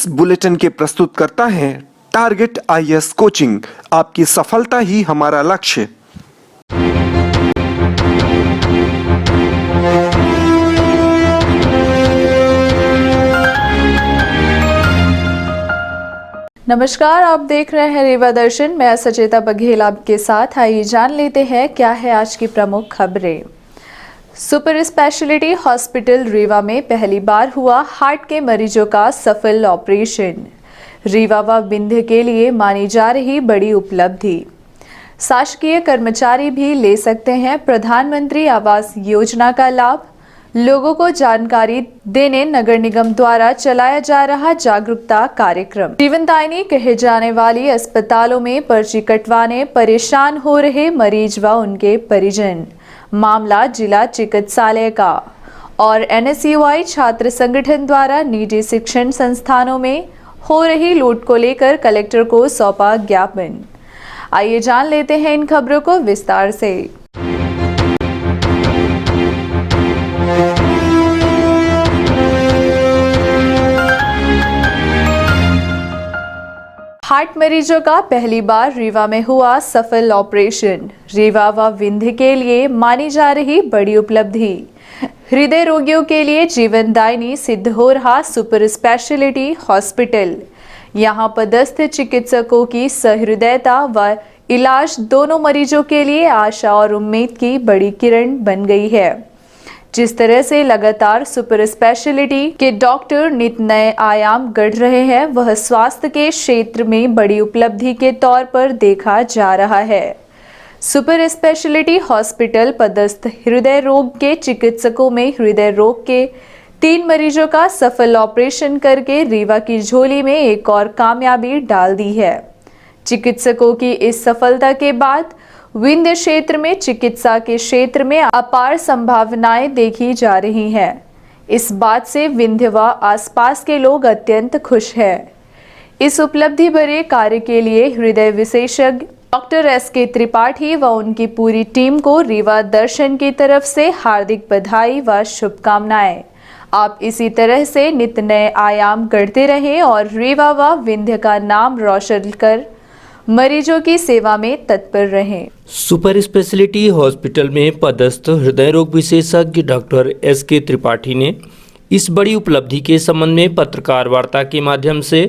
इस बुलेटिन के प्रस्तुतकर्ता हैं टारगेट आईएएस कोचिंग। आपकी सफलता ही हमारा लक्ष्य। नमस्कार, आप देख रहे हैं रीवा दर्शन। मैं सचेता बघेल आपके साथ। आइए जान लेते हैं क्या है आज की प्रमुख खबरें। सुपर स्पेशलिटी हॉस्पिटल रीवा में पहली बार हुआ हार्ट के मरीजों का सफल ऑपरेशन। रीवा व विंध्य के लिए मानी जा रही बड़ी उपलब्धि। शासकीय कर्मचारी भी ले सकते हैं प्रधानमंत्री आवास योजना का लाभ। लोगों को जानकारी देने नगर निगम द्वारा चलाया जा रहा जागरूकता कार्यक्रम। जीवनदायिनी कहे जाने वाली अस्पतालों में पर्ची कटवाने परेशान हो रहे मरीज व उनके परिजन। मामला जिला चिकित्सालय का। और एनएसयूआई छात्र संगठन द्वारा निजी शिक्षण संस्थानों में हो रही लूट को लेकर कलेक्टर को सौंपा ज्ञापन। आइए जान लेते हैं इन खबरों को विस्तार से। हार्ट मरीजों का पहली बार रीवा में हुआ सफल ऑपरेशन। रीवा व विंध्य के लिए मानी जा रही बड़ी उपलब्धि। हृदय रोगियों के लिए जीवनदायिनी सिद्ध हो रहा सुपर स्पेशलिटी हॉस्पिटल। यहां पदस्थ चिकित्सकों की सहृदयता व इलाज दोनों मरीजों के लिए आशा और उम्मीद की बड़ी किरण बन गई है। जिस तरह से लगातार सुपर स्पेशलिटी के डॉक्टर नित नए आयाम गढ़ रहे हैं, वह स्वास्थ्य के क्षेत्र में बड़ी उपलब्धि के तौर पर देखा जा रहा है। सुपर स्पेशलिटी हॉस्पिटल पदस्थ हृदय रोग के चिकित्सकों में हृदय रोग के 3 मरीजों का सफल ऑपरेशन करके रीवा की झोली में एक और कामयाबी डाल दी है। चिकित्सकों की इस सफलता के बाद विंध्य क्षेत्र में चिकित्सा के क्षेत्र में अपार संभावनाएं देखी जा रही हैं। इस बात से विंध्य व आसपास के लोग अत्यंत खुश हैं। इस उपलब्धि भरे कार्य के लिए हृदय विशेषज्ञ डॉक्टर एसके त्रिपाठी व उनकी पूरी टीम को रीवा दर्शन की तरफ से हार्दिक बधाई व शुभकामनाएं। आप इसी तरह से नित नए आयाम गढ़ते रहें और रीवा व विंध्य का नाम रोशन कर मरीजों की सेवा में तत्पर रहें। सुपर स्पेशलिटी हॉस्पिटल में पदस्थ हृदय रोग विशेषज्ञ डॉक्टर एसके त्रिपाठी ने इस बड़ी उपलब्धि के संबंध में पत्रकार वार्ता के माध्यम से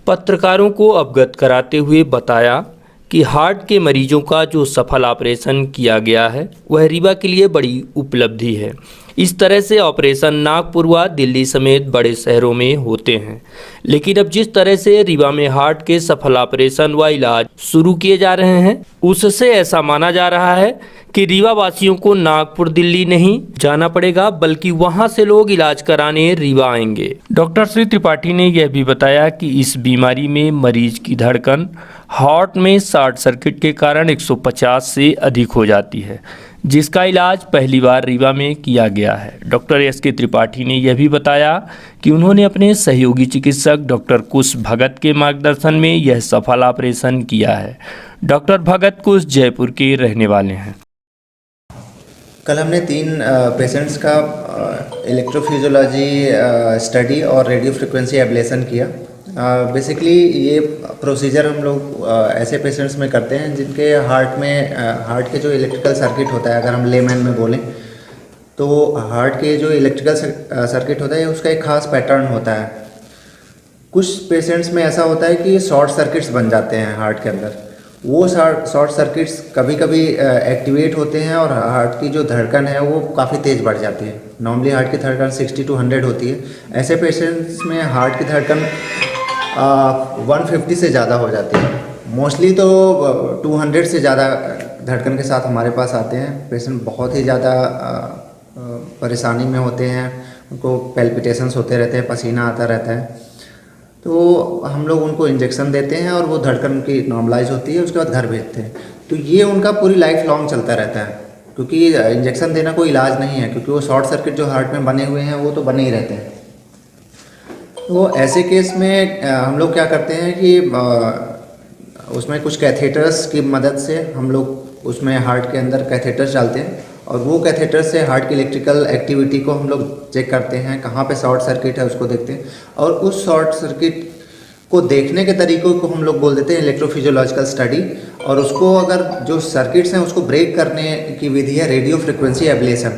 पत्रकारों को अवगत कराते हुए बताया कि हार्ट के मरीजों का जो सफल ऑपरेशन किया गया है वह रीवा के लिए बड़ी उपलब्धि है। इस तरह से ऑपरेशन नागपुर व दिल्ली समेत बड़े शहरों में होते हैं, लेकिन अब जिस तरह से रीवा में हार्ट के सफल ऑपरेशन व इलाज शुरू किए जा रहे हैं, उससे ऐसा माना जा रहा है कि रीवा वासियों को नागपुर दिल्ली नहीं जाना पड़ेगा, बल्कि वहां से लोग इलाज कराने रीवा आएंगे। डॉक्टर श्री त्रिपाठी ने यह भी बताया कि इस बीमारी में मरीज की धड़कन हार्ट में शॉर्ट सर्किट के कारण 150 से अधिक हो जाती है, जिसका इलाज पहली बार रीवा में किया गया है। डॉक्टर एसके त्रिपाठी ने यह भी बताया कि उन्होंने अपने सहयोगी चिकित्सक डॉक्टर कुश भगत के मार्गदर्शन में यह सफल ऑपरेशन किया है। डॉक्टर भगत कुश जयपुर के रहने वाले हैं। कल हमने 3 पेशेंट्स का इलेक्ट्रोफिजियोलॉजी स्टडी और रेडियो फ्रिक्वेंसी एब्लेशन किया। बेसिकली ये प्रोसीजर हम लोग ऐसे पेशेंट्स में करते हैं जिनके हार्ट के जो इलेक्ट्रिकल सर्किट होता है, अगर हम लेमैन में बोलें तो हार्ट के जो इलेक्ट्रिकल सर्किट होता है उसका एक खास पैटर्न होता है। कुछ पेशेंट्स में ऐसा होता है कि शॉर्ट सर्किट्स बन जाते हैं हार्ट के अंदर। वो शॉर्ट सर्किट्स कभी कभी एक्टिवेट होते हैं और हार्ट की जो धड़कन है वो काफ़ी तेज़ बढ़ जाती है। नॉर्मली हार्ट की धड़कन 60 to 100 होती है। ऐसे पेशेंट्स में हार्ट की धड़कन 150 से ज़्यादा हो जाती है। मोस्टली तो 200 से ज़्यादा धड़कन के साथ हमारे पास आते हैं। पेशेंट बहुत ही ज़्यादा परेशानी में होते हैं, उनको पैल्पिटेशंस होते रहते हैं, पसीना आता रहता है। तो हम लोग उनको इंजेक्शन देते हैं और वो धड़कन की नॉर्मलाइज होती है, उसके बाद घर भेजते हैं। तो ये उनका पूरी लाइफ लॉन्ग चलता रहता है, क्योंकि इंजेक्शन देना कोई इलाज नहीं है, क्योंकि वो शॉर्ट सर्किट जो हार्ट में बने हुए हैं वो तो बने ही रहते हैं। तो ऐसे केस में हम लोग क्या करते हैं कि उसमें कुछ कैथेटर्स की मदद से हम लोग उसमें हार्ट के अंदर कैथेटर्स डालते हैं और वो कैथेटर से हार्ट की इलेक्ट्रिकल एक्टिविटी को हम लोग चेक करते हैं, कहाँ पे शॉर्ट सर्किट है उसको देखते हैं और उस शॉर्ट सर्किट को देखने के तरीकों को हम लोग बोल देते हैं इलेक्ट्रोफिजियोलॉजिकल स्टडी, और उसको अगर जो सर्किट्स हैं उसको ब्रेक करने की विधि है radio frequency ablation.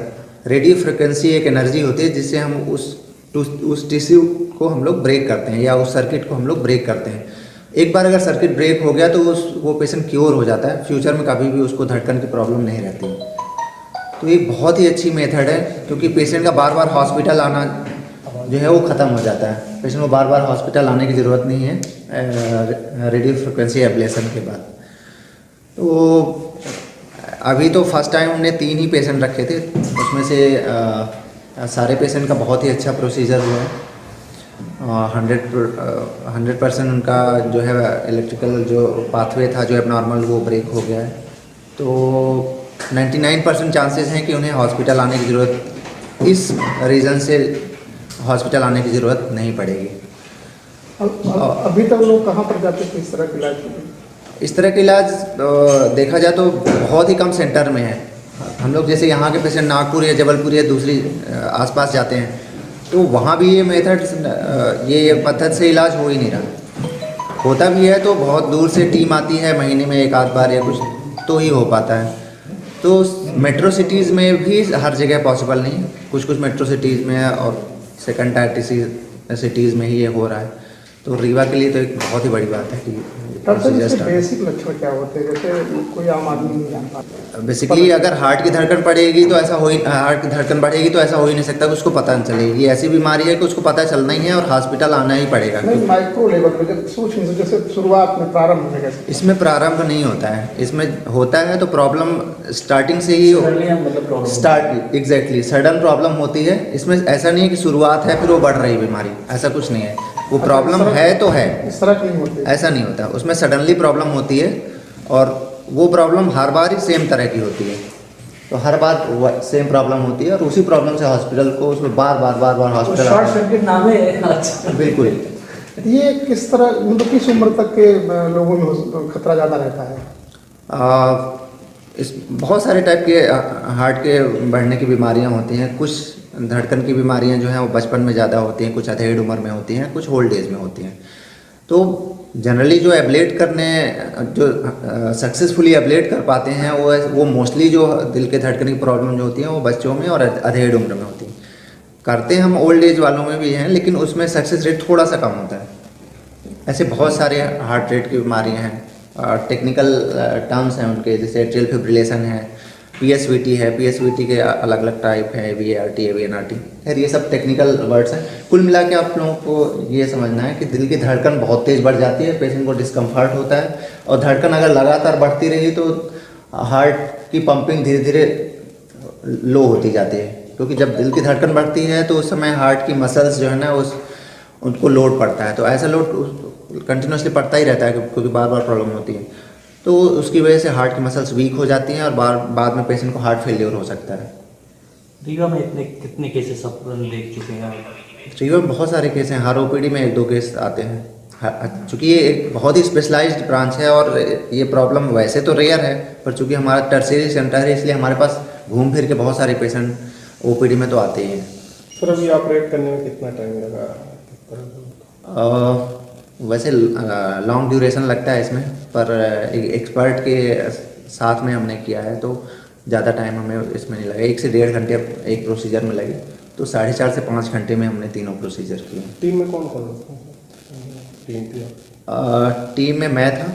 Radio frequency एक एनर्जी होती है जिससे हम उस टिश्यू को हम लोग ब्रेक करते हैं या उस सर्किट को हम लोग ब्रेक करते हैं। एक बार अगर सर्किट ब्रेक हो गया तो वो पेशेंट क्योर हो जाता है, फ्यूचर में कभी भी उसको धड़कन की प्रॉब्लम नहीं रहती। तो ये बहुत ही अच्छी मेथड है, क्योंकि पेशेंट का बार बार हॉस्पिटल आना जो है वो ख़त्म हो जाता है। पेशेंट को बार बार हॉस्पिटल आने की ज़रूरत नहीं है रेडियो फ्रिक्वेंसी एब्लेशन के बाद। तो अभी तो फर्स्ट टाइम हमने 3 ही पेशेंट रखे थे, उसमें से सारे पेशेंट का बहुत ही अच्छा प्रोसीजर हुआ है। 100% उनका जो है इलेक्ट्रिकल जो पाथवे था जो एबनॉर्मल वो ब्रेक हो गया है। तो 99% चांसेस हैं कि उन्हें हॉस्पिटल आने की ज़रूरत, इस रीज़न से हॉस्पिटल आने की ज़रूरत नहीं पड़ेगी। अभी तक लोग कहाँ पर जाते थे इस तरह के इलाज के लिए? इस तरह का इलाज देखा जाए तो बहुत ही कम सेंटर में है। हम लोग जैसे यहाँ के पेशेंट नागपुर या जबलपुर या दूसरी आसपास जाते हैं तो वहाँ भी ये मेथड से इलाज हो ही नहीं रहा। होता भी है तो बहुत दूर से टीम आती है, महीने में 1 आध बार या कुछ तो ही हो पाता है। तो मेट्रो सिटीज़ में भी हर जगह पॉसिबल नहीं, कुछ मेट्रो सिटीज़ में है और सेकंड टायर सिटीज़ में ही ये हो रहा है। तो रीवा के लिए तो एक बहुत ही बड़ी बात है कि बेसिक लक्षण क्या होते हैं, जैसे कोई आम आदमी नहीं जान पाता? बेसिकली अगर हार्ट की धड़कन बढ़ेगी तो ऐसा हो ही नहीं सकता कि उसको पता न चलेगी। ये ऐसी बीमारी है कि उसको पता चलना ही है और हॉस्पिटल आना ही पड़ेगा। नहीं, माइक्रो लेवल पे जब सूक्ष्म से जैसे शुरुआत में प्रारंभ में कैसे? इसमें प्रारंभ नहीं होता है, इसमें होता है तो प्रॉब्लम स्टार्टिंग से ही एग्जैक्टली सडन प्रॉब्लम होती है। इसमें ऐसा नहीं है कि शुरुआत है फिर वो बढ़ रही बीमारी, ऐसा कुछ नहीं है। वो प्रॉब्लम है तो है, इस तरह की नहीं होती, ऐसा नहीं होता। उसमें सडनली प्रॉब्लम होती है और वो प्रॉब्लम हर बार ही सेम तरह की होती है। तो हर बार सेम प्रॉब्लम होती है और उसी प्रॉब्लम से हॉस्पिटल को उसमें बार बार हॉस्पिटल शॉर्ट सर्किट नाम है। बिल्कुल। ये किस तरह मतलब किस उम्र तक के लोगों में खतरा ज़्यादा रहता है? इस बहुत सारे टाइप के हार्ट के बढ़ने की बीमारियां होती हैं। कुछ धड़कन की बीमारियां जो हैं वो बचपन में ज़्यादा होती हैं, कुछ अधेड़ उम्र में होती हैं, कुछ ओल्ड एज में होती हैं। तो जनरली जो एब्लेट करने जो सक्सेसफुली एब्लेट कर पाते हैं वो मोस्टली जो दिल के धड़कन की प्रॉब्लम जो होती है वो बच्चों में और अधेड़ उम्र में होती है। करते हम ओल्ड एज वालों में भी हैं, लेकिन उसमें सक्सेस रेट थोड़ा सा कम होता है। ऐसे बहुत सारे हार्ट रेट की बीमारियाँ हैं, टेक्निकल टर्म्स हैं उनके, जैसे एट्रियल फिब्रिलेशन है, PSVT है, PSVT के अलग अलग टाइप है, VART, AVNRT। खैर ये सब टेक्निकल वर्ड्स हैं। कुल मिला के आप लोगों को ये समझना है कि दिल की धड़कन बहुत तेज़ बढ़ जाती है, पेशेंट को डिस्कम्फर्ट होता है और धड़कन अगर लगातार बढ़ती रही तो हार्ट की पंपिंग धीरे धीरे लो होती जाती है, क्योंकि जब दिल की धड़कन बढ़ती है तो उस समय हार्ट की मसल्स जो है ना उनको लोड पड़ता है। तो ऐसा लोड कंटिन्यूसली पड़ता ही रहता है क्योंकि बार बार प्रॉब्लम होती है। तो उसकी वजह से हार्ट की मसल्स वीक हो जाती हैं और बाद में पेशेंट को हार्ट फेलियर हो सकता है। रीवा में कितने केसेस आप देख चुके हैं? रीवा में बहुत सारे केस हैं, हर OPD में 1-2 केस आते हैं। चूँकि ये एक बहुत ही स्पेशलाइज्ड ब्रांच है और ये प्रॉब्लम वैसे तो रेयर है, पर चूँकि हमारा टर्शियरी सेंटर है इसलिए हमारे पास घूम फिर के बहुत सारे पेशेंट OPD में तो आते ही हैं। सर अभी ऑपरेट करने में कितना टाइम लगा? वैसे लॉन्ग ड्यूरेशन लगता है इसमें, पर एक एक्सपर्ट के साथ में हमने किया है तो ज़्यादा टाइम हमें इसमें नहीं लगा। 1 से 1.5 घंटे एक प्रोसीजर में लगे, तो 4.5 से 5 घंटे में हमने तीनों प्रोसीजर किए। टीम में कौन कौन टीम में मैं था,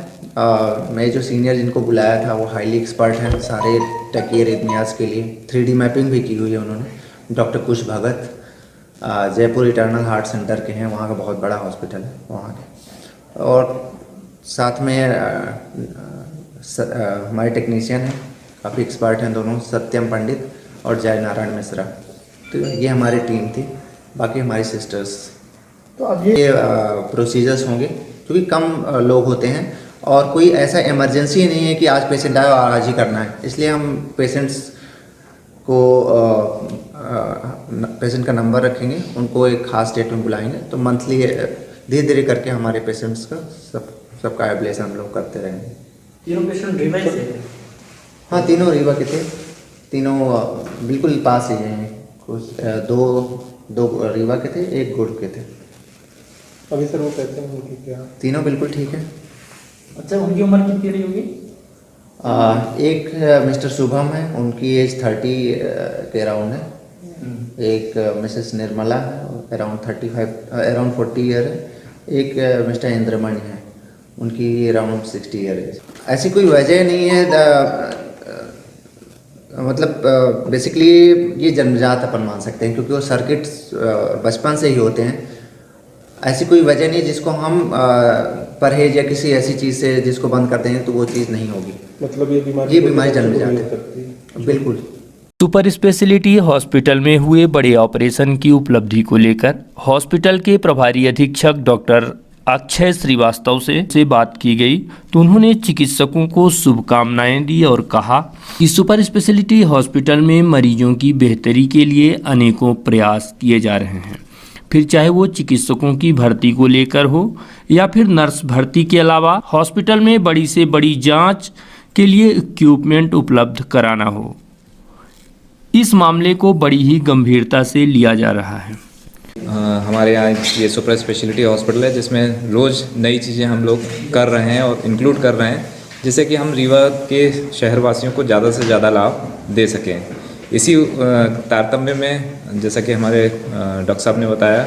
मैं जो सीनियर जिनको बुलाया था वो हाईली एक्सपर्ट हैं सारे टैकी एरिथमियास के लिए। 3D मैपिंग भी की हुई है उन्होंने। डॉक्टर कुश भगत जयपुर इटर्नल हार्ट सेंटर के हैं, वहाँ का बहुत बड़ा हॉस्पिटल है वहाँ के। और साथ में हमारे टेक्नीशियन हैं, काफ़ी एक्सपर्ट हैं दोनों, सत्यम पंडित और जय नारायण मिश्रा। तो ये हमारी टीम थी, बाकी हमारी सिस्टर्स। तो अब ये प्रोसीजर्स होंगे क्योंकि कम लोग होते हैं और कोई ऐसा इमरजेंसी नहीं है कि आज पेशेंट आए और आज ही करना है, इसलिए हम पेशेंट्स को पेशेंट का नंबर रखेंगे, उनको एक खास डेट में बुलाएंगे, तो मंथली धीरे धीरे करके हमारे पेशेंट्स का सबका एब्लेशन हम लोग करते रहेंगे। तीनों पेशेंट रीवा से थे? हाँ, तीनों रीवा के थे, तीनों बिल्कुल पास ही हैं। कुछ दो रीवा के थे, एक गुड़ के थे। अभी सर वो कहते हैं उनकी क्या? तीनों बिल्कुल ठीक है। अच्छा, उनकी उम्र कितनी रही होगी? एक मिस्टर शुभम है, उनकी एज 30 के अराउंड है। एक मिसेस निर्मला है, अराउंड 40 ईयर है। एक मिस्टर इंद्रमणि है, उनकी अराउंड 60 ईयर है। ऐसी कोई वजह नहीं है, मतलब बेसिकली ये जन्मजात अपन मान सकते हैं, क्योंकि वो सर्किट्स बचपन से ही होते हैं। ऐसी कोई वजह नहीं जिसको हम परहेज या किसी ऐसी चीज़ से जिसको बंद कर देंगे तो वो चीज़ नहीं होगी। मतलब ये बीमारी जन्मजात है, बिल्कुल। सुपर स्पेशलिटी हॉस्पिटल में हुए बड़े ऑपरेशन की उपलब्धि को लेकर हॉस्पिटल के प्रभारी अधीक्षक डॉक्टर अक्षय श्रीवास्तव से बात की गई तो उन्होंने चिकित्सकों को शुभकामनाएं दी और कहा कि सुपर स्पेशलिटी हॉस्पिटल में मरीजों की बेहतरी के लिए अनेकों प्रयास किए जा रहे हैं, फिर चाहे वो चिकित्सकों की भर्ती को लेकर हो या फिर नर्स भर्ती के अलावा हॉस्पिटल में बड़ी से बड़ी जांच के लिए इक्विपमेंट उपलब्ध कराना हो। इस मामले को बड़ी ही गंभीरता से लिया जा रहा है। हमारे यहाँ ये सुपर स्पेशलिटी हॉस्पिटल है जिसमें रोज़ नई चीज़ें हम लोग कर रहे हैं और इंक्लूड कर रहे हैं, जिससे कि हम रीवा के शहरवासियों को ज़्यादा से ज़्यादा लाभ दे सकें। इसी तारतम्य में जैसा कि हमारे डॉक्टर साहब ने बताया,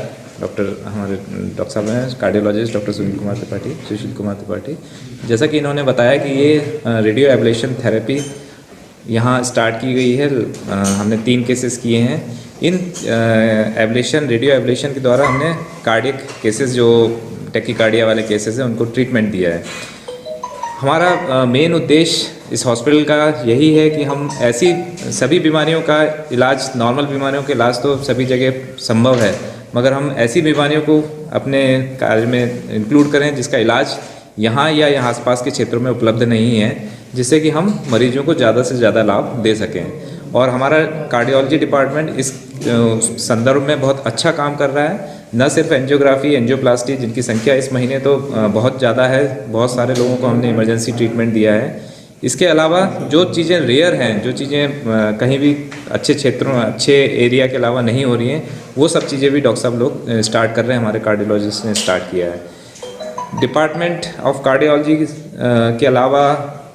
हमारे डॉक्टर साहब हैं कार्डियोलॉजिस्ट डॉक्टर सुशील कुमार त्रिपाठी, जैसा कि इन्होंने बताया कि ये रेडियो एब्लेशन थेरेपी यहाँ स्टार्ट की गई है। हमने 3 केसेस किए हैं। इन रेडियो एब्लेशन के द्वारा हमने कार्डियक केसेस, जो टेकीकार्डिया वाले केसेस हैं, उनको ट्रीटमेंट दिया है। हमारा मेन उद्देश्य इस हॉस्पिटल का यही है कि हम ऐसी सभी बीमारियों का इलाज, नॉर्मल बीमारियों के इलाज तो सभी जगह संभव है, मगर हम ऐसी बीमारियों को अपने कार्य में इंक्लूड करें जिसका इलाज यहाँ या यहाँ आसपास के क्षेत्रों में उपलब्ध नहीं है, जिससे कि हम मरीजों को ज़्यादा से ज़्यादा लाभ दे सकें। और हमारा कार्डियोलॉजी डिपार्टमेंट इस संदर्भ में बहुत अच्छा काम कर रहा है। न सिर्फ एंजियोग्राफी, एंजियोप्लास्टी, जिनकी संख्या इस महीने तो बहुत ज़्यादा है, बहुत सारे लोगों को हमने इमरजेंसी ट्रीटमेंट दिया है। इसके अलावा जो चीज़ें रेयर हैं, जो चीज़ें कहीं भी अच्छे क्षेत्रों, अच्छे एरिया के अलावा नहीं हो रही हैं, वो सब चीज़ें भी डॉक्टर साहब लोग स्टार्ट कर रहे हैं, हमारे कार्डियोलॉजिस्ट ने स्टार्ट किया है। डिपार्टमेंट ऑफ कार्डियोलॉजी के अलावा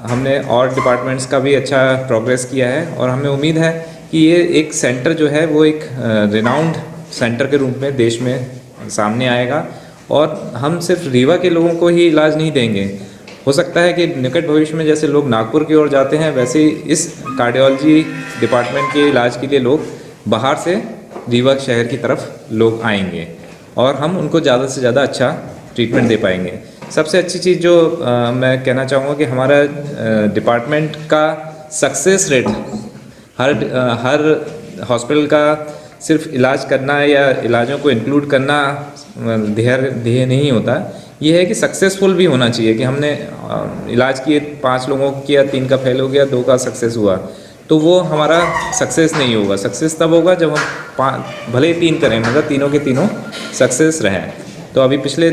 हमने और डिपार्टमेंट्स का भी अच्छा प्रोग्रेस किया है और हमें उम्मीद है कि ये एक सेंटर जो है वो एक रिनाउंड सेंटर के रूप में देश में सामने आएगा। और हम सिर्फ रीवा के लोगों को ही इलाज नहीं देंगे, हो सकता है कि निकट भविष्य में जैसे लोग नागपुर की ओर जाते हैं, वैसे ही इस कार्डियोलॉजी डिपार्टमेंट के इलाज के लिए लोग बाहर से रीवा शहर की तरफ लोग आएंगे और हम उनको ज़्यादा से ज़्यादा अच्छा ट्रीटमेंट दे पाएंगे। सबसे अच्छी चीज़ जो मैं कहना चाहूँगा कि हमारा डिपार्टमेंट का सक्सेस रेट हर हॉस्पिटल का सिर्फ इलाज करना या इलाजों को इंक्लूड करना ध्येय नहीं होता। ये है कि सक्सेसफुल भी होना चाहिए कि हमने इलाज किए, 5 लोगों को किया, 3 का फेल हो गया, 2 का सक्सेस हुआ, तो वो हमारा सक्सेस नहीं होगा। सक्सेस तब होगा जब हम भले ही 3 करें मगर तीनों के तीनों सक्सेस रहें। तो अभी पिछले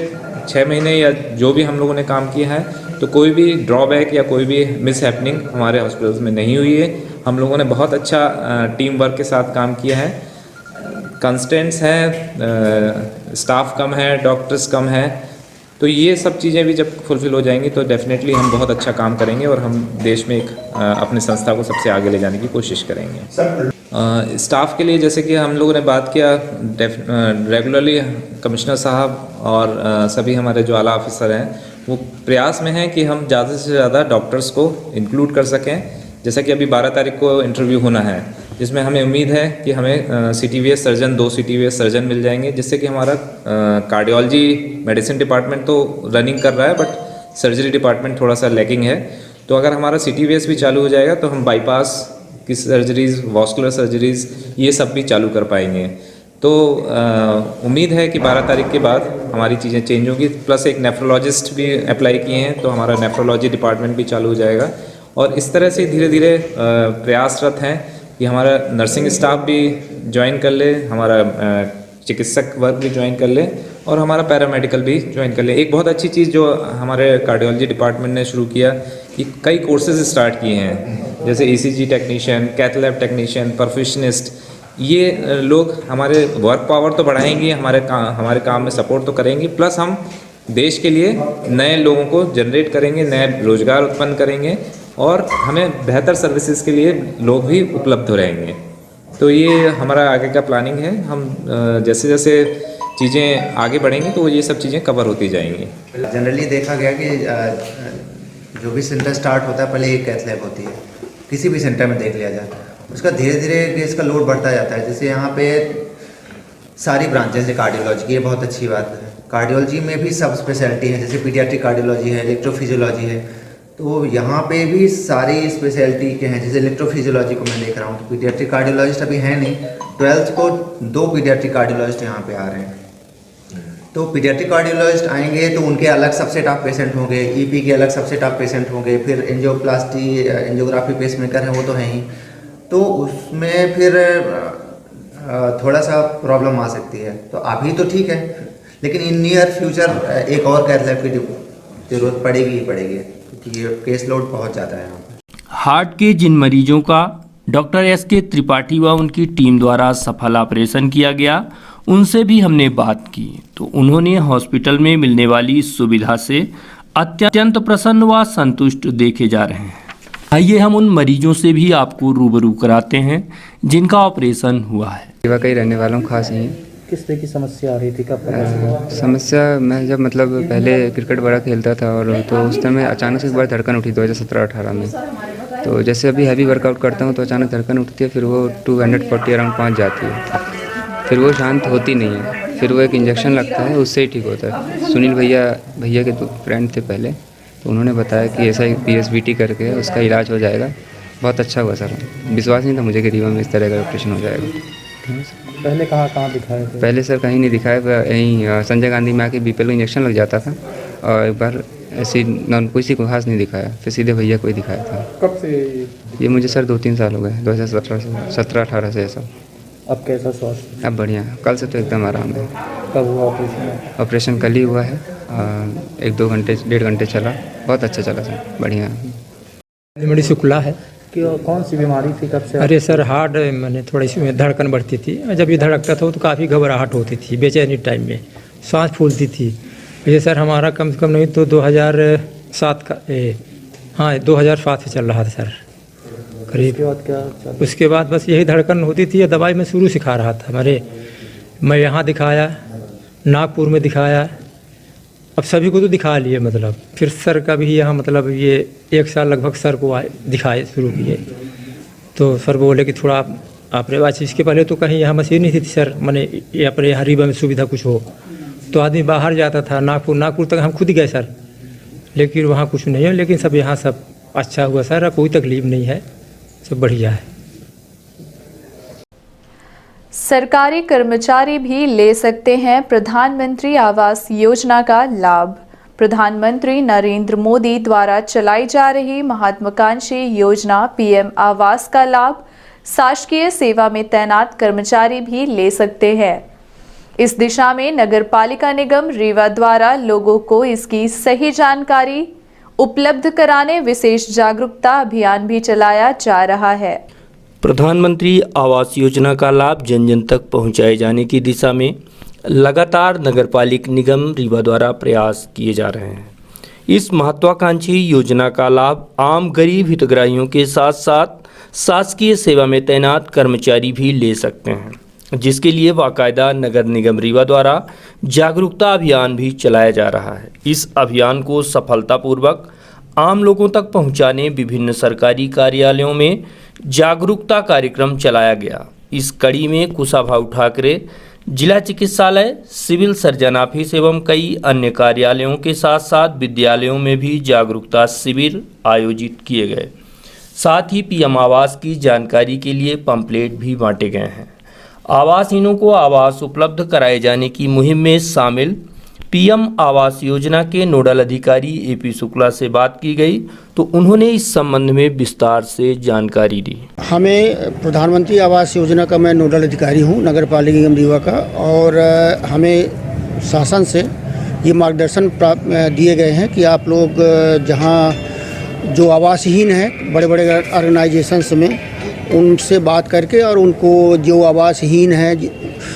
6 महीने या जो भी हम लोगों ने काम किया है, तो कोई भी ड्रॉबैक या कोई भी मिस हैपनिंग हमारे हॉस्पिटल्स में नहीं हुई है। हम लोगों ने बहुत अच्छा टीम वर्क के साथ काम किया है। कंस्टेंट्स हैं, स्टाफ कम है, डॉक्टर्स कम है, तो ये सब चीज़ें भी जब फुलफिल हो जाएंगी तो डेफिनेटली हम बहुत अच्छा काम करेंगे और हम देश में एक अपनी संस्था को सबसे आगे ले जाने की कोशिश करेंगे। स्टाफ के लिए जैसे कि हम लोगों ने बात किया, रेगुलरली कमिश्नर साहब और सभी हमारे जो आला ऑफिसर हैं वो प्रयास में हैं कि हम ज़्यादा से ज़्यादा डॉक्टर्स को इंक्लूड कर सकें। जैसा कि अभी 12 तारीख को इंटरव्यू होना है, जिसमें हमें उम्मीद है कि हमें CTVS सर्जन, 2 CTVS सर्जन मिल जाएंगे, जिससे कि हमारा कार्डियोलॉजी मेडिसिन डिपार्टमेंट तो रनिंग कर रहा है बट सर्जरी डिपार्टमेंट थोड़ा सा लैकिंग है। तो अगर हमारा CTVS भी चालू हो जाएगा तो हम बाईपास की सर्जरीज़, वॉस्कुलर सर्जरीज़, ये सब भी चालू कर पाएंगे। तो उम्मीद है कि 12 तारीख के बाद हमारी चीज़ें चेंज होंगी। प्लस एक नेफ्रोलॉजिस्ट भी अप्लाई किए हैं, तो हमारा नेफ्रोलॉजी डिपार्टमेंट भी चालू हो जाएगा। और इस तरह से धीरे धीरे प्रयासरत हैं कि हमारा नर्सिंग स्टाफ भी ज्वाइन कर ले, हमारा चिकित्सक वर्ग भी ज्वाइन कर ले और हमारा पैरामेडिकल भी ज्वाइन कर ले। एक बहुत अच्छी चीज़ जो हमारे कार्डियोलॉजी डिपार्टमेंट ने शुरू किया कि कई कोर्सेज स्टार्ट किए हैं, जैसे ECG technician, cath lab technician, perfusionist, ये लोग हमारे वर्क पावर तो बढ़ाएंगे, हमारे काम में सपोर्ट तो करेंगे, प्लस हम देश के लिए नए लोगों को जनरेट करेंगे, नए रोजगार उत्पन्न करेंगे और हमें बेहतर सर्विसेज के लिए लोग भी उपलब्ध रहेंगे। तो ये हमारा आगे का प्लानिंग है। हम जैसे जैसे चीज़ें आगे बढ़ेंगी तो ये सब चीज़ें कवर होती जाएंगी। जनरली देखा गया कि जो भी सेंटर स्टार्ट होता है पहले एक कैथ लैब होती है, किसी भी सेंटर में देख लिया जाए, उसका धीरे धीरे इसका लोड बढ़ता जाता है। जैसे यहाँ पे सारी ब्रांचेस है कार्डियोलॉजी की, ये बहुत अच्छी बात है। कार्डियोलॉजी में भी सब स्पेशलिटी है, जैसे पीडियाट्रिक कार्डियोलॉजी है, इलेक्ट्रोफिजियोलॉजी है, तो यहाँ पे भी सारी स्पेशलिटी के हैं। जैसे इलेक्ट्रोफिजियोलॉजी को मैं देख रहा हूँ तो पीडियाट्रिक कार्डियोलॉजिस्ट अभी है नहीं, 12th को 2 पीडियाट्रिक कार्डियोलॉजिस्ट यहाँ पे आ रहे हैं। तो पीडियाट्रिक कार्डियोलॉजिस्ट आएंगे तो उनके अलग सबसेट ऑफ पेशेंट होंगे, ईपी के अलग सबसेट ऑफ पेशेंट होंगे, फिर एंजियोप्लास्टी एंजियोग्राफी पेसमेकर है वो तो है ही, तो उसमें फिर थोड़ा सा प्रॉब्लम आ सकती है। तो अभी तो ठीक है, लेकिन इन नियर फ्यूचर एक और कैथ लैब की जरूरत पड़ेगी ही पड़ेगी, क्योंकि ये केस लोड बहुत ज़्यादा है यहाँ पर। हार्ट के जिन मरीजों का डॉक्टर एस.के. त्रिपाठी व उनकी टीम द्वारा सफल ऑपरेशन किया गया, उनसे भी हमने बात की तो उन्होंने हॉस्पिटल में मिलने वाली सुविधा से अत्यंत प्रसन्न व संतुष्ट देखे जा रहे हैं। आइए हम उन मरीजों से भी आपको रूबरू कराते हैं जिनका ऑपरेशन हुआ है। रीवा का ही रहने वाला हूँ, खास नहीं। किस तरह की समस्या आ रही थी, कब पता चला? समस्या मैं जब पहले क्रिकेट बड़ा खेलता था और तो उस समय अचानक से एक बार धड़कन उठी 2017-18 में। तो जैसे अभी हैवी वर्कआउट करता हूँ तो अचानक धड़कन उठती है, फिर वो 240 अराउंड पहुँच जाती है, फिर वो शांत होती नहीं है, फिर वो एक इंजेक्शन लगता है, उससे ही ठीक होता है। सुनील भैया के तो फ्रेंड थे पहले, तो उन्होंने बताया कि ऐसा PSBT करके उसका इलाज हो जाएगा। बहुत अच्छा हुआ सर, विश्वास नहीं था मुझे कि रीवा में इस तरह का ऑपरेशन हो जाएगा। पहले कहाँ दिखाए थे? पहले सर कहीं नहीं दिखाया, यहीं संजय गांधी में आके BPL का इंजेक्शन लग जाता था और एक बार ऐसे किसी को खास नहीं दिखाया, फिर सीधे भैया को ही दिखाया था। कब से ये मुझे सर 2-3 साल हो गए, 2017-18 से ऐसा। अब कैसा स्वास्थ्य? अब बढ़िया है, कल से तो एकदम आराम है। कब हुआ ऑपरेशन? ऑपरेशन कल ही हुआ है, 1-2 घंटे 1.5 घंटे चला, बहुत अच्छा चला सर, बढ़िया। मेरी शुक्ला है। कि कौन सी बीमारी थी, कब से? अरे सर हार्ट मैंने थोड़ी सी धड़कन बढ़ती थी, जब ये धड़कता था तो काफ़ी घबराहट होती थी, बेचैनी टाइम में सांस फूलती थी। ये सर हमारा कम से कम नहीं तो 2007 का 2007 से चल रहा था सर करीब। उसके बाद बस यही धड़कन होती थी। दवाई मैं शुरू से खा रहा था, मैं यहाँ दिखाया, नागपुर में दिखाया, अब सभी को तो दिखा लिए, फिर सर का भी यहाँ ये 1 साल लगभग सर को दिखाए शुरू किए। तो सर बोले कि थोड़ा आपने बात, इसके पहले तो कहीं यहाँ मशीन नहीं थी सर, ये अपने यहाँ रीवा में सुविधा कुछ हो तो आदमी बाहर जाता था, नागपुर तक हम खुद गए सर, लेकिन वहाँ कुछ नहीं है। लेकिन सब यहाँ सब अच्छा हुआ सर, कोई तकलीफ नहीं है, सब बढ़िया है। सरकारी कर्मचारी भी ले सकते हैं प्रधानमंत्री आवास योजना का लाभ। प्रधानमंत्री नरेंद्र मोदी द्वारा चलाई जा रही महत्वाकांक्षी योजना PM आवास का लाभ शासकीय सेवा में तैनात कर्मचारी भी ले सकते हैं। इस दिशा में नगरपालिका निगम रीवा द्वारा लोगों को इसकी सही जानकारी उपलब्ध कराने विशेष जागरूकता अभियान भी चलाया जा रहा है। प्रधानमंत्री आवास योजना का लाभ जन जन तक पहुंचाए जाने की दिशा में लगातार नगरपालिका निगम रीवा द्वारा प्रयास किए जा रहे हैं। इस महत्वाकांक्षी योजना का लाभ आम गरीब हितग्राहियों के साथ साथ शासकीय सेवा में तैनात कर्मचारी भी ले सकते हैं, जिसके लिए बाकायदा नगर निगम रीवा द्वारा जागरूकता अभियान भी चलाया जा रहा है। इस अभियान को सफलतापूर्वक आम लोगों तक पहुंचाने विभिन्न सरकारी कार्यालयों में जागरूकता कार्यक्रम चलाया गया। इस कड़ी में कुशाभाऊ ठाकरे जिला चिकित्सालय, सिविल सर्जन ऑफिस एवं कई अन्य कार्यालयों के साथ साथ विद्यालयों में भी जागरूकता शिविर आयोजित किए गए। साथ ही PM आवास की जानकारी के लिए पंपलेट भी बांटे गए हैं। आवासहीनों को आवास उपलब्ध कराए जाने की मुहिम में शामिल PM आवास योजना के नोडल अधिकारी AP शुक्ला से बात की गई तो उन्होंने इस संबंध में विस्तार से जानकारी दी। हमें प्रधानमंत्री आवास योजना का मैं नोडल अधिकारी हूं नगर पालिका निगम रीवा का, और हमें शासन से ये मार्गदर्शन दिए गए हैं कि आप लोग जहां जो आवासहीन हैं बड़े बड़े ऑर्गेनाइजेशंस में, उनसे बात करके और उनको जो आवासहीन है,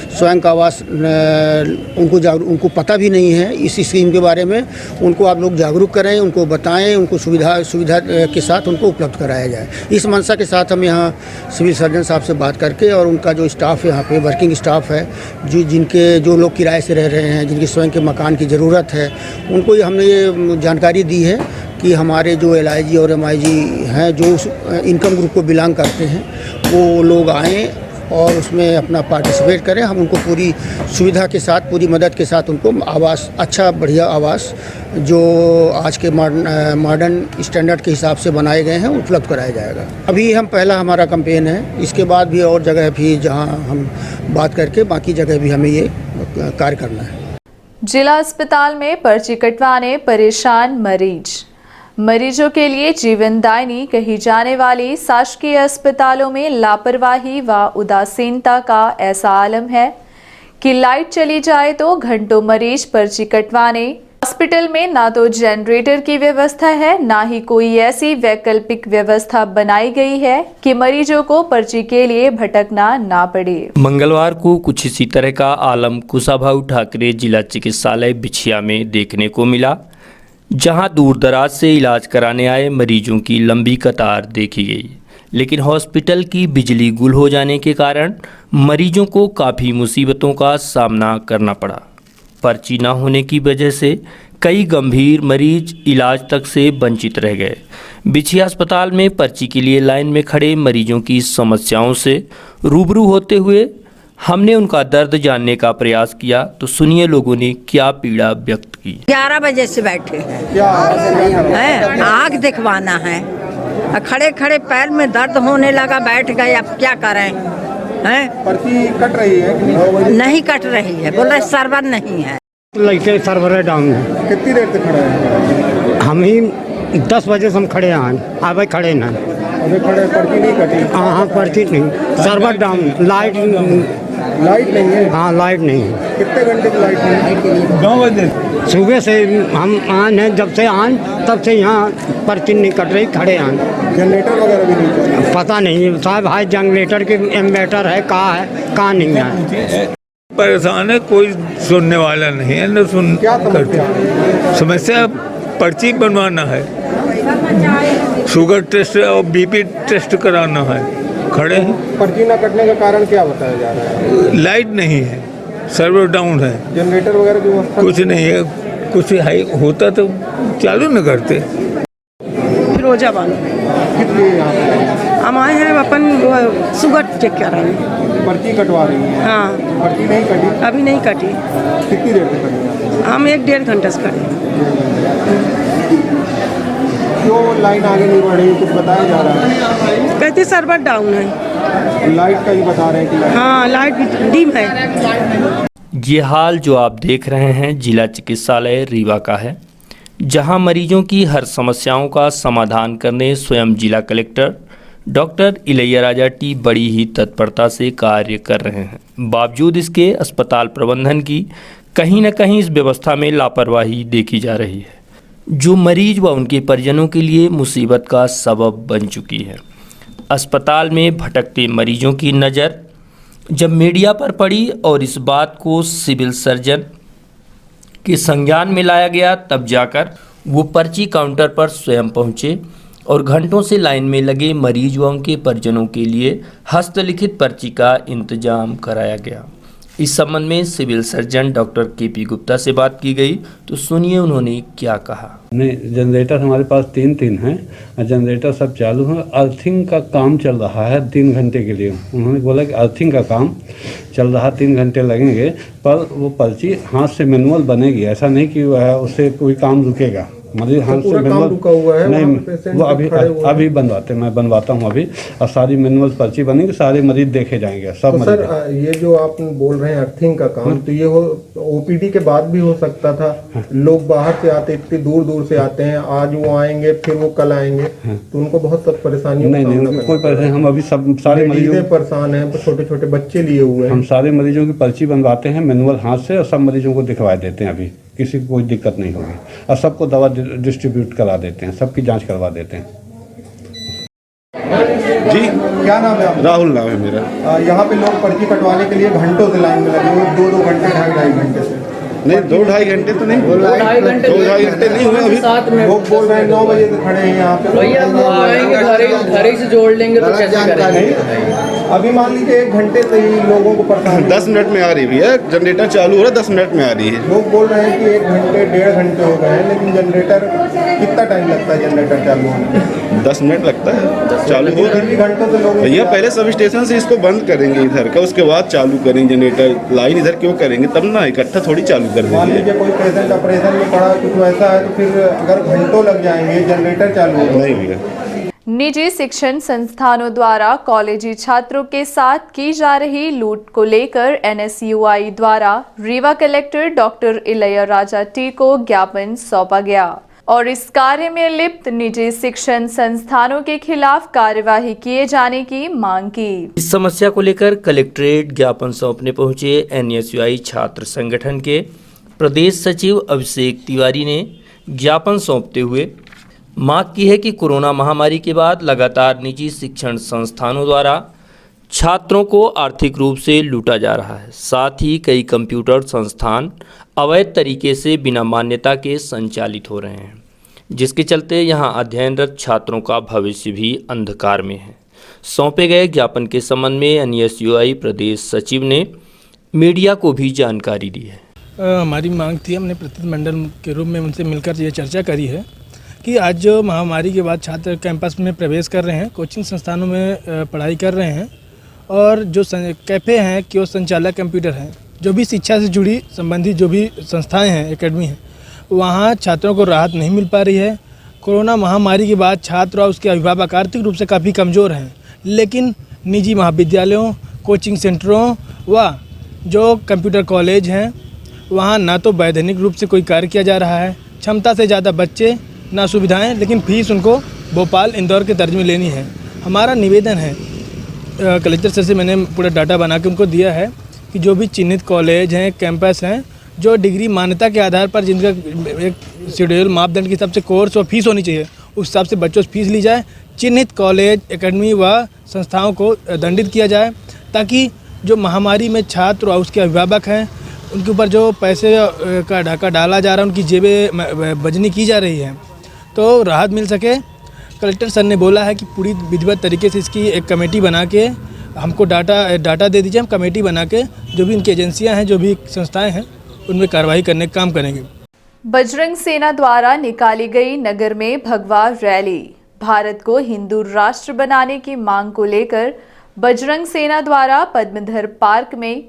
स्वयं का आवास उनको पता भी नहीं है इस स्कीम के बारे में, उनको आप लोग जागरूक करें, उनको बताएं, उनको सुविधा के साथ उनको उपलब्ध कराया जाए। इस मंशा के साथ हम यहाँ सिविल सर्जन साहब से बात करके और उनका जो स्टाफ है यहाँ पे वर्किंग स्टाफ है, जो लोग किराए से रह रहे हैं, जिनके स्वयं के मकान की ज़रूरत है, उनको हमने ये जानकारी दी है कि हमारे जो LIG और MIG हैं जो उस इनकम ग्रुप को बिलोंग करते हैं, वो लोग आएँ और उसमें अपना पार्टिसिपेट करें। हम उनको पूरी सुविधा के साथ, पूरी मदद के साथ उनको आवास, अच्छा बढ़िया आवास जो आज के मॉडर्न स्टैंडर्ड के हिसाब से बनाए गए हैं उपलब्ध कराया जाएगा। अभी पहला हमारा कैंपेन है, इसके बाद भी और जगह भी जहां हम बात करके बाकी जगह भी हमें ये कार्य करना है। जिला अस्पताल में पर्ची कटवाने परेशान मरीजों के लिए जीवनदायिनी कही जाने वाली शासकीय अस्पतालों में लापरवाही व उदासीनता का ऐसा आलम है कि लाइट चली जाए तो घंटों मरीज पर्ची कटवाने। हॉस्पिटल में ना तो जनरेटर की व्यवस्था है, ना ही कोई ऐसी वैकल्पिक व्यवस्था बनाई गई है कि मरीजों को पर्ची के लिए भटकना ना पड़े। मंगलवार को कुछ इसी तरह का आलम कुशाभाऊ ठाकरे जिला चिकित्सालय बिछिया में देखने को मिला, जहां दूर दराज से इलाज कराने आए मरीजों की लंबी कतार देखी गई। लेकिन हॉस्पिटल की बिजली गुल हो जाने के कारण मरीजों को काफ़ी मुसीबतों का सामना करना पड़ा। पर्ची न होने की वजह से कई गंभीर मरीज इलाज तक से वंचित रह गए। बिछिया अस्पताल में पर्ची के लिए लाइन में खड़े मरीजों की समस्याओं से रूबरू होते हुए हमने उनका दर्द जानने का प्रयास किया, तो सुनिए लोगों ने क्या पीड़ा व्यक्त की। 11 बजे से बैठे हैं, आँख दिखवाना है, खड़े खड़े पैर में दर्द होने लगा, बैठ गए, अब क्या करें हैं? पर्ची कट रही है? नहीं कट रही है, बोल रहे सर्वर नहीं है। लाइटें सर्वर डाउन है। कितनी देर से खड़े हैं? हम ही 10 बजे से हम खड़े हैं, अब खड़े ना, अभी खड़े, पर्ची नहीं कटी? हाँ पर्ची नहीं, सर्वर डाउन, लाइट नहीं है। हाँ लाइट नहीं है। कितने घंटे की लाइट नहीं? 9 बजे सुबह से हम आन हैं, जब से आन तब से यहाँ पर्ची नहीं कट रही, खड़े आन। जनरेटर वगैरह भी नहीं? पता नहीं साहब, हाई जनरेटर के इन्वर्टर है, कहाँ नहीं है। परेशान है, कोई सुनने वाला नहीं है, न सुन। क्या समस्या पर्ची बनवाना है, शुगर टेस्ट और BP टेस्ट कराना है, खड़े हैं। पर्ची न कटने का कारण क्या बताया जा रहा है? लाइट नहीं है, सर्वर डाउन है, जनरेटर वगैरह की व्यवस्था कुछ नहीं है। कुछ हाई होता तो चालू न करते। फिरोजाबाद हम आए हैं अपन शुगर चेक कराने। पर्ची कटवा रही है? हाँ। पर्ची नहीं कटी? अभी नहीं कटी। कितनी देर से कटी? हम 1-1.5 घंटे से खड़े। क्यों लाइन आगे नहीं बढ़ रही, कुछ बताया जा रहा है? कहते सर्वर डाउन है। लाइट का ही बता रहे हैं कि हाँ लाइट डिम है। ये हाल जो आप देख रहे हैं जिला चिकित्सालय रीवा का है, जहां मरीजों की हर समस्याओं का समाधान करने स्वयं जिला कलेक्टर डॉक्टर इलैयाराजा टी बड़ी ही तत्परता से कार्य कर रहे हैं। बावजूद इसके अस्पताल प्रबंधन की कहीं न कहीं इस व्यवस्था में लापरवाही देखी जा रही है, जो मरीज व उनके परिजनों के लिए मुसीबत का सबब बन चुकी है। अस्पताल में भटकते मरीजों की नज़र जब मीडिया पर पड़ी और इस बात को सिविल सर्जन के संज्ञान में लाया गया, तब जाकर वो पर्ची काउंटर पर स्वयं पहुंचे और घंटों से लाइन में लगे मरीज व उनके परिजनों के लिए हस्तलिखित पर्ची का इंतजाम कराया गया। इस संबंध में civil surgeon doctor KP Gupta से बात की गई, तो सुनिए उन्होंने क्या कहा। नहीं, जनरेटर हमारे पास 3 हैं, जनरेटर सब चालू है। अर्थिंग का काम चल रहा है 3 घंटे के लिए। उन्होंने बोला कि अर्थिंग का काम चल रहा, 3 घंटे लगेंगे, पर वो पर्ची हाथ से मैनुअल बनेगी, ऐसा नहीं कि उससे कोई काम रुकेगा। मरीज हाथ से मैनुअल रुका हुआ है, नहीं, वो अभी बनवाते, मैं बनवाता हूँ अभी, और सारी मैनुअल पर्ची बनेगी, सारे मरीज देखे जाएंगे सब। तो सर ये जो आप बोल रहे हैं अर्थिंग का काम, तो ये OPD के बाद भी हो सकता था। लोग बाहर से आते, इतनी दूर दूर से आते हैं, आज वो आएंगे फिर वो कल आएंगे, तो उनको बहुत सब परेशानी। नहीं, कोई परेशानी, हम अभी सब सारे मरीजों परेशान हैं, छोटे छोटे बच्चे लिए हुए हैं। हम सारे मरीजों की पर्ची बनवाते हैं मैनुअल हाथ से, और सब मरीजों को दिखवा देते हैं। अभी किसी को कोई दिक्कत नहीं होगी, और सबको दवा डिस्ट्रीब्यूट करा देते हैं, सबकी जांच करवा देते हैं। जी, क्या नाम है आपका? राहुल नाम है मेरा। यहाँ पे लोग पर्ची कटवाने के लिए घंटों से लाइन में लगे हुए, 2-2 घंटे, 2.5 घंटे से। नहीं, 2-2.5 घंटे तो नहीं, 2-2.5 घंटे नहीं हुए अभी। लोग बोल रहे हैं 9 बजे से खड़े हैं यहाँ पे। भैया वो आएंगे घर ही से जोड़ लेंगे तो कैसे करेंगे? अभी मान लीजिए 1 घंटे से ही लोगों को परेशानी 10 मिनट में आ रही है, जनरेटर चालू हो रहा है, 10 मिनट में आ रही है। लोग बोल रहे हैं कि 1 घंटे 1.5 घंटे हो गए हैं, लेकिन जनरेटर कितना टाइम लगता है जनरेटर चालू होने में? 10 मिनट लगता है चालू हो फिर भी घंटों से लोग भैया पहले सब स्टेशन से इसको बंद करेंगे इधर का, उसके बाद चालू करेंगे जनरेटर। लाइन इधर क्यों करेंगे, तब ना इकट्ठा थोड़ी चालू कर मान देंगे। लीजिए कोई पेशेंट ऑपरेशन में पड़ा, कुछ वैसा है, तो फिर अगर घंटों लग जाएंगे जनरेटर चालू हो नहीं भैया। निजी शिक्षण संस्थानों द्वारा कॉलेजी छात्रों के साथ की जा रही लूट को लेकर NSUI द्वारा Rewa collector doctor Ilaiyaraaja T को ज्ञापन सौंपा गया और इस कार्य में लिप्त निजी शिक्षण संस्थानों के खिलाफ कार्यवाही किए जाने की मांग की। इस समस्या को लेकर कलेक्ट्रेट ज्ञापन सौंपने पहुंचे NSUI छात्र संगठन के प्रदेश सचिव अभिषेक तिवारी ने ज्ञापन सौंपते हुए मांग की है कि कोरोना महामारी के बाद लगातार निजी शिक्षण संस्थानों द्वारा छात्रों को आर्थिक रूप से लूटा जा रहा है। साथ ही कई कंप्यूटर संस्थान अवैध तरीके से बिना मान्यता के संचालित हो रहे हैं, जिसके चलते यहां अध्ययनरत छात्रों का भविष्य भी अंधकार में है। सौंपे गए ज्ञापन के संबंध में NSUI प्रदेश सचिव ने मीडिया को भी जानकारी दी है। हमारी मांग थी, हमने प्रतिनिधिमंडल के रूप में उनसे मिलकर ये चर्चा करी है कि आज जो महामारी के बाद छात्र कैंपस में प्रवेश कर रहे हैं, कोचिंग संस्थानों में पढ़ाई कर रहे हैं और जो कैफ़े हैं, कि वो संचालक कंप्यूटर हैं, जो भी शिक्षा से जुड़ी संबंधित जो भी संस्थाएं हैं, एकेडमी हैं, वहाँ छात्रों को राहत नहीं मिल पा रही है। कोरोना महामारी के बाद छात्र और उसके अभिभावक आर्थिक रूप से काफ़ी कमज़ोर हैं, लेकिन निजी महाविद्यालयों, कोचिंग सेंटरों व जो कंप्यूटर कॉलेज हैं, वहाँ ना तो वैधानिक रूप से कोई कार्य किया जा रहा है, क्षमता से ज़्यादा बच्चे, ना सुविधाएं, लेकिन फीस उनको भोपाल इंदौर के तर्ज में लेनी है। हमारा निवेदन है, कलेक्टर सर से मैंने पूरा डाटा बना के उनको दिया है कि जो भी चिन्हित कॉलेज हैं, कैंपस हैं, जो डिग्री मान्यता के आधार पर जिनका एक शेड्यूल मापदंड के हिसाब से कोर्स और फीस होनी चाहिए, उस हिसाब से बच्चों से फीस ली जाए। चिन्हित कॉलेज, एकेडमी व संस्थाओं को दंडित किया जाए, ताकि जो महामारी में छात्र और उसके अभिभावक हैं, उनके ऊपर जो पैसे का ढाका डाला जा रहा है, उनकी जेबें बजनी की जा रही है, तो राहत मिल सके। कलेक्टर सर ने बोला है कि पूरी विधिवत तरीके से इसकी एक कमेटी बना के हमको डाटा दे दीजिए, हम कमेटी बना के जो भी इनकी एजेंसियां हैं, जो भी संस्थाएं हैं, उनमें कार्रवाई करने का काम करेंगे। बजरंग सेना द्वारा निकाली गई नगर में भगवा रैली। भारत को हिंदू राष्ट्र बनाने की मांग को लेकर बजरंग सेना द्वारा पद्मधर पार्क में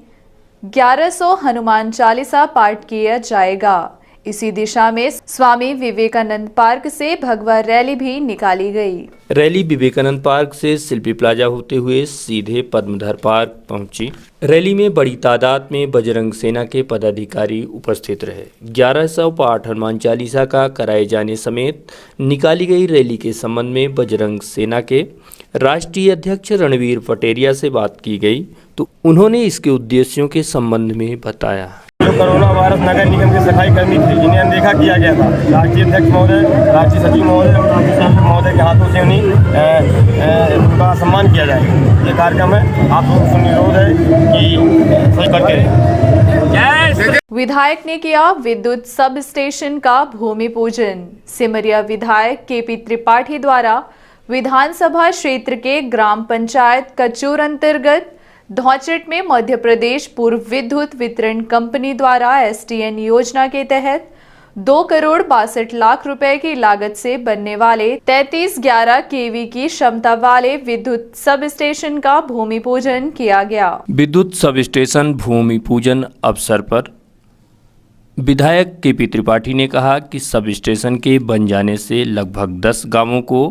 1100 हनुमान चालीसा पाठ किया जाएगा। इसी दिशा में स्वामी विवेकानंद पार्क से भगवा रैली भी निकाली गई। रैली विवेकानंद पार्क से शिल्पी प्लाजा होते हुए सीधे पद्मधर पार्क पहुंची। रैली में बड़ी तादाद में बजरंग सेना के पदाधिकारी उपस्थित रहे। 1100 पाठ हनुमान चालीसा का कराए जाने समेत निकाली गई रैली के संबंध में बजरंग सेना के राष्ट्रीय अध्यक्ष रणवीर पटेरिया से बात की गई, तो उन्होंने इसके उद्देश्यों के संबंध में बताया। जो कोरोना वायरस नगर निगम की सफाई कर्मी थी, जिन्हें अनदेखा किया गया था, राष्ट्रीय अध्यक्ष महोदय, राष्ट्रीय सचिव महोदय और राष्ट्रीय महोदय के हाथों से उनका सम्मान किया जाएगा। ये कार्यक्रम है, आप लोगों से अनुरोध है कि सही करते रहें। विधायक ने किया विद्युत सब स्टेशन का भूमि पूजन। सिमरिया विधायक KP त्रिपाठी द्वारा विधानसभा क्षेत्र के ग्राम पंचायत कचूर अंतर्गत धौचट में मध्य प्रदेश पूर्व विद्युत वितरण कंपनी द्वारा STN योजना के तहत 2 करोड़ 62 लाख रुपए की लागत से बनने वाले 3311 kV की क्षमता वाले विद्युत सब स्टेशन का भूमि पूजन किया गया। विद्युत सब स्टेशन भूमि पूजन अवसर पर विधायक KP त्रिपाठी ने कहा कि सब स्टेशन के बन जाने से लगभग 10 गांवों को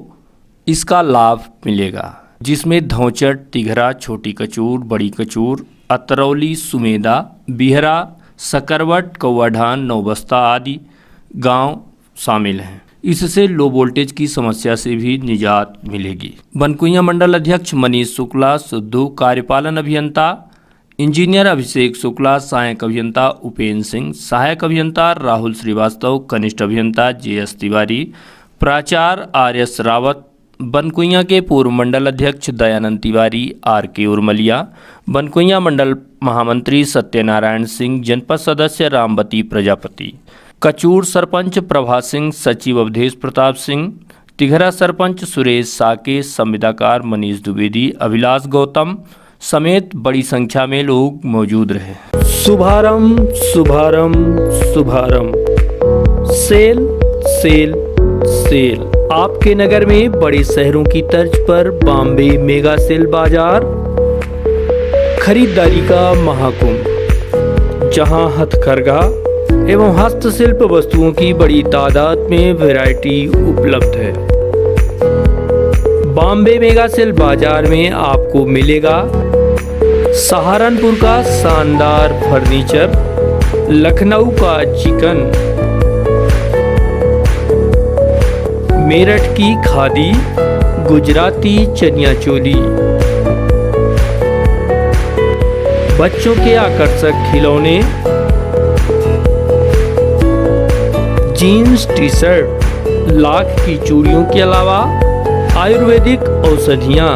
इसका लाभ मिलेगा, जिसमें धौचट, तिघरा, छोटी कचूर, बड़ी कचूर, अतरौली, सुमेदा, बिहरा, सकरवट, कौवाढान, नौबस्ता आदि गांव शामिल हैं। इससे लो वोल्टेज की समस्या से भी निजात मिलेगी। बनकुइया मंडल अध्यक्ष मनीष शुक्ला, सुद्धू, कार्यपालन अभियंता इंजीनियर अभिषेक शुक्ला, सहायक अभियंता उपेन्द्र सिंह, सहायक अभियंता राहुल श्रीवास्तव, कनिष्ठ अभियंता JS तिवारी, प्राचार्य RS रावत, बनकुइयां के पूर्व मंडल अध्यक्ष दयानंद तिवारी, RK उर्मलिया, बनकुइयां मंडल महामंत्री सत्यनारायण सिंह, जनपद सदस्य रामवती प्रजापति, कचूर सरपंच प्रभा सिंह, सचिव अवधेश प्रताप सिंह, तिघरा सरपंच सुरेश साके, संविदाकार मनीष द्विवेदी, अभिलाष गौतम समेत बड़ी संख्या में लोग मौजूद रहे। शुभारंभ शुभारंभ शुभारंभ, सेल सेल सेल। आपके नगर में बड़े शहरों की तर्ज पर बॉम्बे मेगा सेल बाजार, खरीदारी का महाकुंभ, जहां हथकरघा एवं हस्तशिल्प वस्तुओं की बड़ी तादाद में वैरायटी उपलब्ध है। बॉम्बे मेगा सेल बाजार में आपको मिलेगा सहारनपुर का शानदार फर्नीचर, लखनऊ का चिकन, मेरठ की खादी, गुजराती चनिया चोली, बच्चों के आकर्षक खिलौने, जीन्स टी शर्ट, लाख की चूड़ियों के अलावा आयुर्वेदिक औषधियाँ,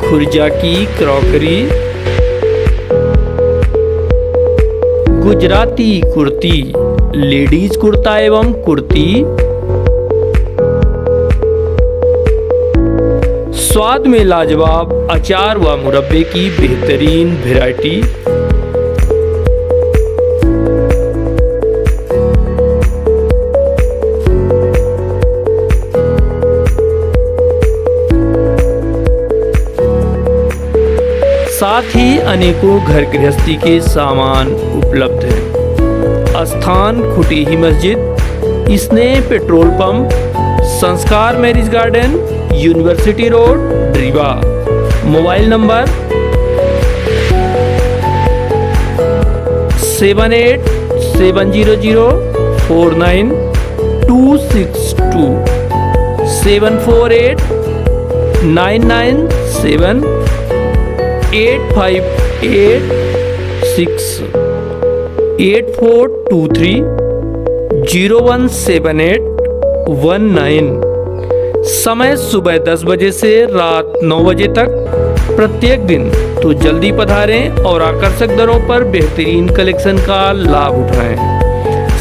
खुर्जा की क्रॉकरी, गुजराती कुर्ती, लेडीज कुर्ता एवं कुर्ती, स्वाद में लाजवाब अचार व मुरब्बे की बेहतरीन वैरायटी, साथ ही अनेकों घर गृहस्थी के सामान उपलब्ध हैं। स्थान खुटी ही मस्जिद, स्नेह पेट्रोल पंप, संस्कार marriage garden, university road, Rewa. Mobile number 7870049262, 7489978586, 8423017819। समय सुबह 10 बजे से रात 9 बजे तक प्रत्येक दिन। तो जल्दी पधारें और आकर्षक दरों पर बेहतरीन कलेक्शन का लाभ उठाएं।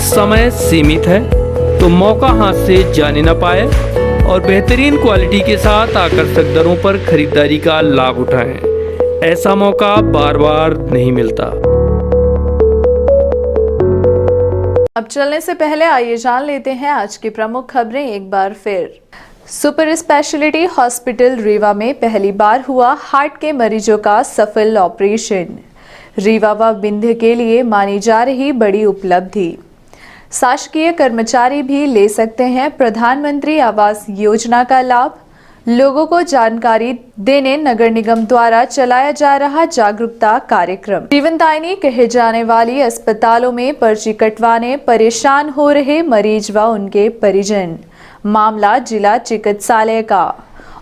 समय सीमित है तो मौका हाथ से जाने न पाए और बेहतरीन क्वालिटी के साथ आकर्षक दरों पर खरीदारी का लाभ उठाएं। ऐसा मौका बार बार नहीं मिलता। अब चलने से पहले आइए जान लेते हैं आज की प्रमुख खबरें एक बार फिर। सुपर स्पेशलिटी हॉस्पिटल रीवा में पहली बार हुआ हार्ट के मरीजों का सफल ऑपरेशन। रीवा व विंध्य के लिए मानी जा रही बड़ी उपलब्धि। शासकीय कर्मचारी भी ले सकते हैं प्रधानमंत्री आवास योजना का लाभ। लोगों को जानकारी देने नगर निगम द्वारा चलाया जा रहा जागरूकता कार्यक्रम। जीवनदायिनी कहे जाने वाली अस्पतालों में पर्ची कटवाने परेशान हो रहे मरीज व उनके परिजन। मामला जिला चिकित्सालय का।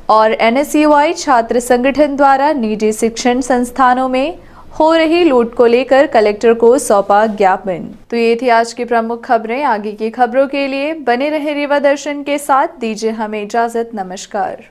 और NSUI छात्र संगठन द्वारा निजी शिक्षण संस्थानों में हो रही लूट को लेकर कलेक्टर को सौंपा ज्ञापन। तो ये थी आज की प्रमुख खबरें। आगे की खबरों के लिए बने रहे रीवा दर्शन के साथ। दीजिए हमें इजाजत। नमस्कार।